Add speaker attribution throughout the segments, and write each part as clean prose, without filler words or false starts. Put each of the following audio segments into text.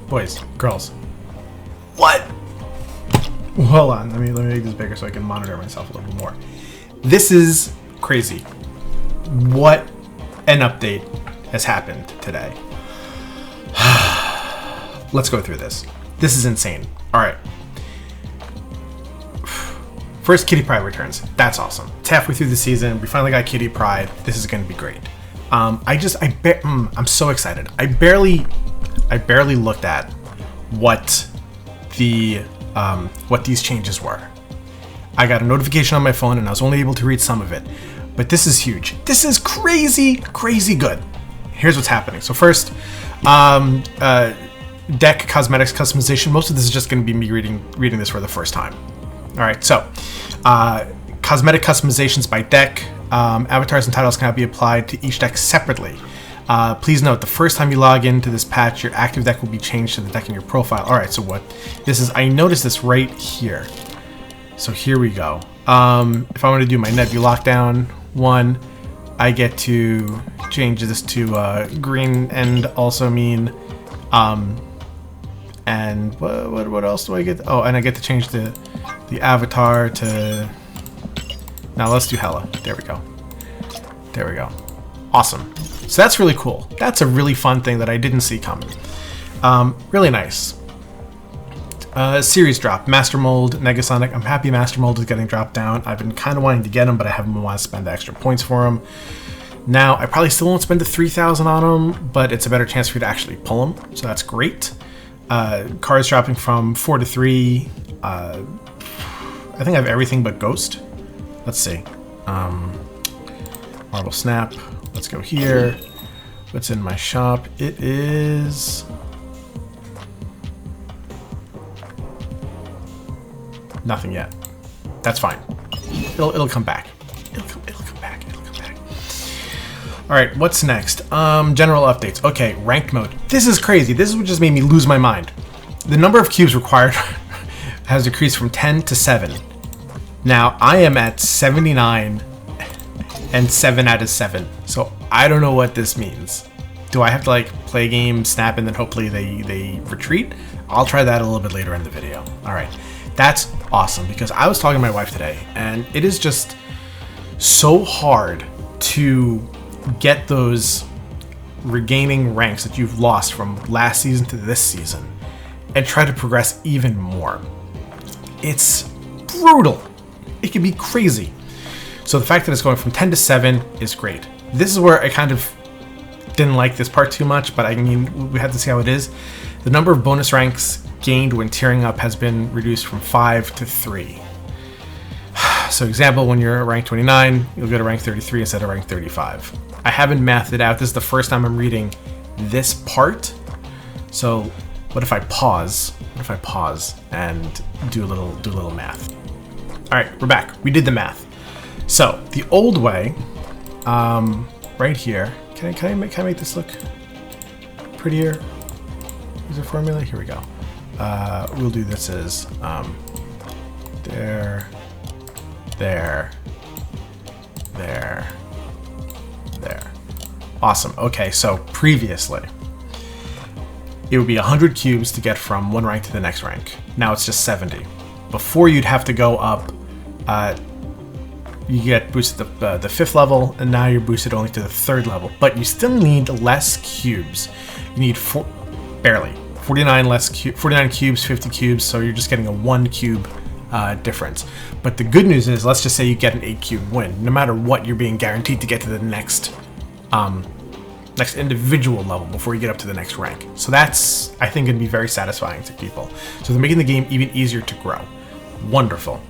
Speaker 1: boys, girls. What? Hold on, let me make this bigger so I can monitor myself a little bit more. This is crazy. What an update has happened today. Let's go through this. This is insane. All right. First, Kitty Pryde returns. That's awesome. It's halfway through the season. We finally got Kitty Pryde. This is going to be great. I'm so excited. I barely looked at what these changes were. I got a notification on my phone and I was only able to read some of it, but this is huge. This is crazy good. Here's what's happening. So first, deck cosmetics customization. Most of this is just going to be me reading this for the first time. All right, so cosmetic customizations by deck. Avatars and titles cannot be applied to each deck separately. Please note, the first time you log into this patch, your active deck will be changed to the deck in your profile. All right, so what this is, I noticed this right here. So here we go. If I want to do my Nebula lockdown one, I get to change this to green and also mean. And what else do I get? Oh, and I get to change the avatar to. Now let's do Hella. There we go. There we go. Awesome. So that's really cool. That's a really fun thing that I didn't see coming. Really nice. Series drop. Master Mold, Negasonic. I'm happy Master Mold is getting dropped down. I've been kind of wanting to get him, but I haven't wanted to spend the extra points for him. Now, I probably still won't spend the 3,000 on him, but it's a better chance for you to actually pull him. So that's great. Cards dropping from 4 to 3. I think I have everything but Ghost. Let's see. Marble Snap. Let's go here. What's in my shop? It is... nothing yet. That's fine. It'll come back. It'll come back. All right, what's next? General updates. Okay, ranked mode. This is crazy. This is what just made me lose my mind. The number of cubes required has decreased from 10 to 7. Now, I am at 79 and 7 out of 7. So I don't know what this means. Do I have to like play a game, snap, and then hopefully they retreat? I'll try that a little bit later in the video. All right, that's awesome because I was talking to my wife today and it is just so hard to get those regaining ranks that you've lost from last season to this season and try to progress even more. It's brutal. It can be crazy. So the fact that it's going from 10 to 7 is great. This is where I kind of didn't like this part too much, but I mean, we have to see how it is. The number of bonus ranks gained when tiering up has been reduced from 5 to 3. So example, when you're rank 29, you'll go to rank 33 instead of rank 35. I haven't mathed it out. This is the first time I'm reading this part. So what if I pause? What if I pause and do a little math? All right, we're back. We did the math. So the old way, right here. Can I make this look prettier? Is a formula? Here we go. We'll do this as there. Awesome. Okay, so previously it would be 100 cubes to get from one rank to the next rank. Now it's just 70. Before you'd have to go up. You get boosted the 5th level, and now you're boosted only to the 3rd level. But you still need less cubes. You need barely 49 cubes, 50 cubes. So you're just getting a 1 cube difference. But the good news is, let's just say you get an 8 cube win. No matter what, you're being guaranteed to get to the next individual level before you get up to the next rank. So that's, I think, going to be very satisfying to people. So they're making the game even easier to grow. Wonderful.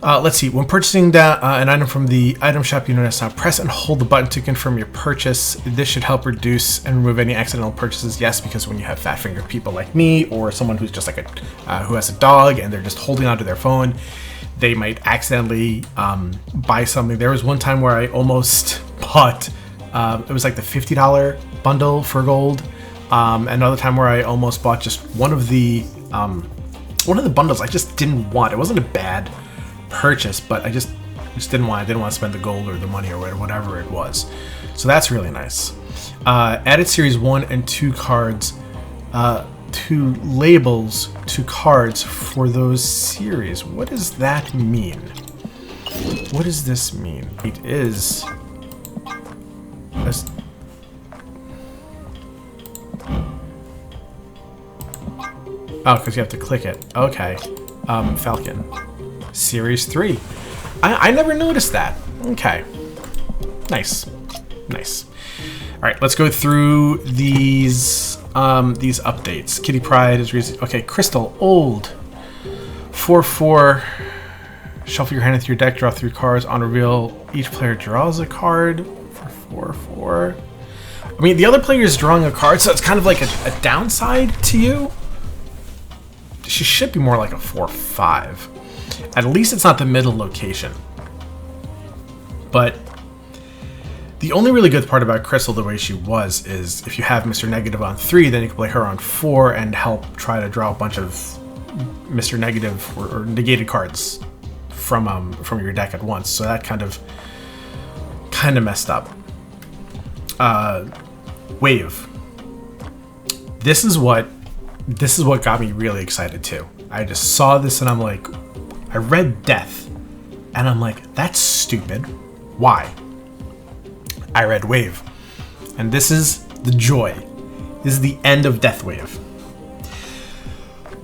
Speaker 1: Let's see. When purchasing an item from the item shop, you notice now press and hold the button to confirm your purchase. This should help reduce and remove any accidental purchases. Yes, because when you have fat-fingered people like me, or someone who's just like who has a dog and they're just holding onto their phone, they might accidentally buy something. There was one time where I almost bought. It was like the $50 bundle for gold. Another time where I almost bought just one of the bundles I just didn't want. It wasn't a bad purchase, but I just didn't want to spend the gold or the money or whatever it was. So that's really nice. Added series 1 and 2 cards to labels to cards for those series. What does that mean? What does this mean? It is... Oh, because you have to click it. Okay. Falcon. Series 3. I never noticed that. Okay. Nice. Nice. Alright, let's go through these updates. Kitty Pride is... Okay, Crystal. Old. 4/4. Shuffle your hand into your deck, draw 3 cards. On reveal, each player draws a card for 4/4. I mean, the other player is drawing a card, so it's kind of like a downside to you. She should be more like a 4/5. At least it's not the middle location. But the only really good part about Crystal the way she was is if you have Mr. Negative on 3, then you can play her on 4 and help try to draw a bunch of Mr. Negative or negated cards from your deck at once. So that kind of messed up. Wave. This is what got me really excited too. I just saw this and I'm like, I read Death and I'm like, that's stupid. Why? I read Wave. And this is the joy. This is the end of Death Wave.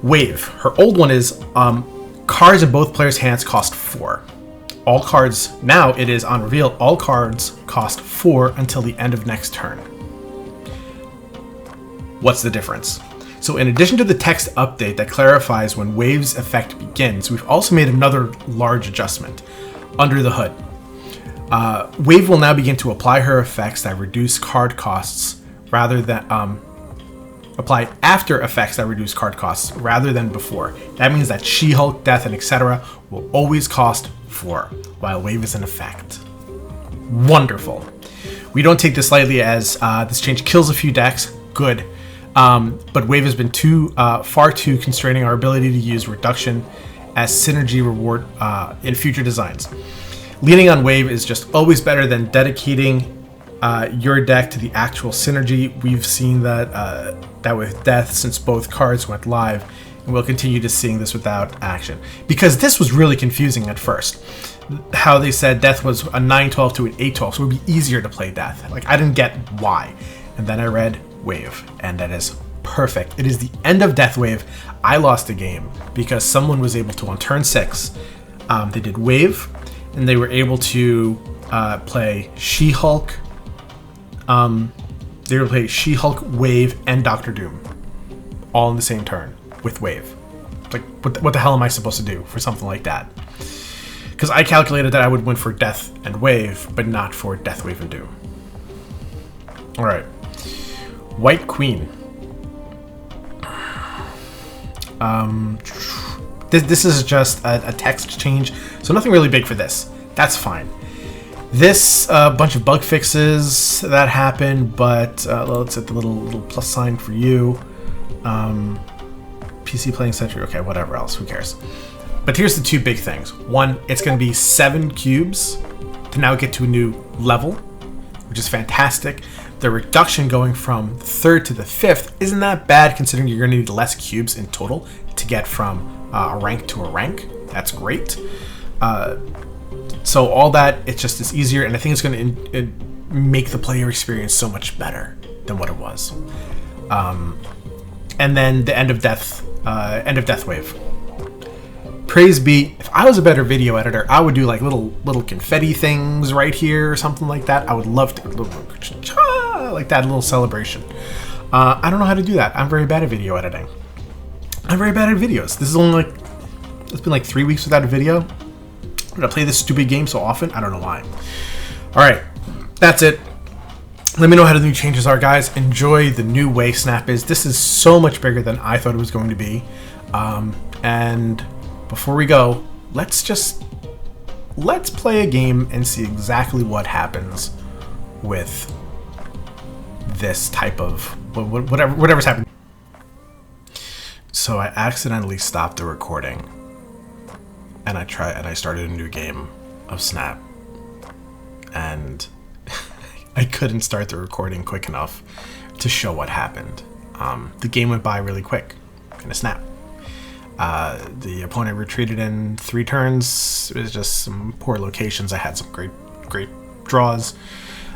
Speaker 1: Wave. Her old one is cards in both players' hands cost 4. All cards, now it is on reveal, all cards cost 4 until the end of next turn. What's the difference? So in addition to the text update that clarifies when Wave's effect begins, we've also made another large adjustment under the hood. Wave will now begin to apply her effects that reduce card costs rather than apply after effects that reduce card costs rather than before. That means that She-Hulk, Death, and etc. will always cost 4 while Wave is in effect. Wonderful. We don't take this lightly as this change kills a few decks. Good. But Wave has been far too constraining our ability to use reduction as synergy reward in future designs. Leaning on Wave is just always better than dedicating your deck to the actual synergy. We've seen that with Death since both cards went live, and we'll continue to seeing this without action. Because this was really confusing at first. How they said Death was a 9/12 to an 8/12, so it would be easier to play Death. Like, I didn't get why. And then I read Wave, and that is perfect. It is the end of Death Wave. I lost a game because someone was able to, on turn 6, they did Wave, and they were able to play She-Hulk. They were able to play She-Hulk, Wave, and Doctor Doom, all in the same turn with Wave. Like, what the hell am I supposed to do for something like that? Because I calculated that I would win for Death and Wave, but not for Death, Wave, and Doom. All right. White Queen. This is just a text change, so nothing really big for this. That's fine. This bunch of bug fixes that happened, but let's hit the little plus sign for you. PC playing Century. Okay, whatever else. Who cares? But here's the 2 big things. One, it's going to be 7 cubes to now get to a new level, which is fantastic. The reduction going from 3rd to the 5th isn't that bad, considering you're going to need less cubes in total to get from a rank to a rank. That's great. So all that, it's just is easier, and I think it's going to make the player experience so much better than what it was. And then the end of Death Wave. Praise be, if I was a better video editor, I would do like little confetti things right here or something like that. I would love to, like that little celebration. I don't know how to do that. I'm very bad at video editing. I'm very bad at videos. This is only like, it's been like 3 weeks without a video. But I play this stupid game so often, I don't know why. Alright, that's it. Let me know how the new changes are, guys. Enjoy the new way Snap is. This is so much bigger than I thought it was going to be. And before we go, let's play a game and see exactly what happens with this type of whatever's happening. So I accidentally stopped the recording, and I started a new game of Snap, and I couldn't start the recording quick enough to show what happened. the game went by really quick, in a snap. The opponent retreated in 3 turns. It was just some poor locations. I had some great draws,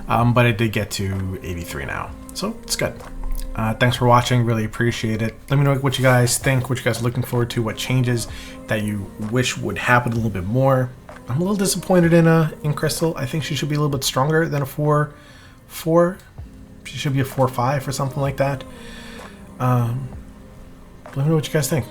Speaker 1: but I did get to 83 now, so it's good. Thanks for watching, really appreciate it. Let me know what you guys think, what you guys are looking forward to, what changes that you wish would happen a little bit more. I'm a little disappointed in Crystal. I think she should be a little bit stronger than a 4-4. She should be a 4-5 or something like that. Let me know what you guys think.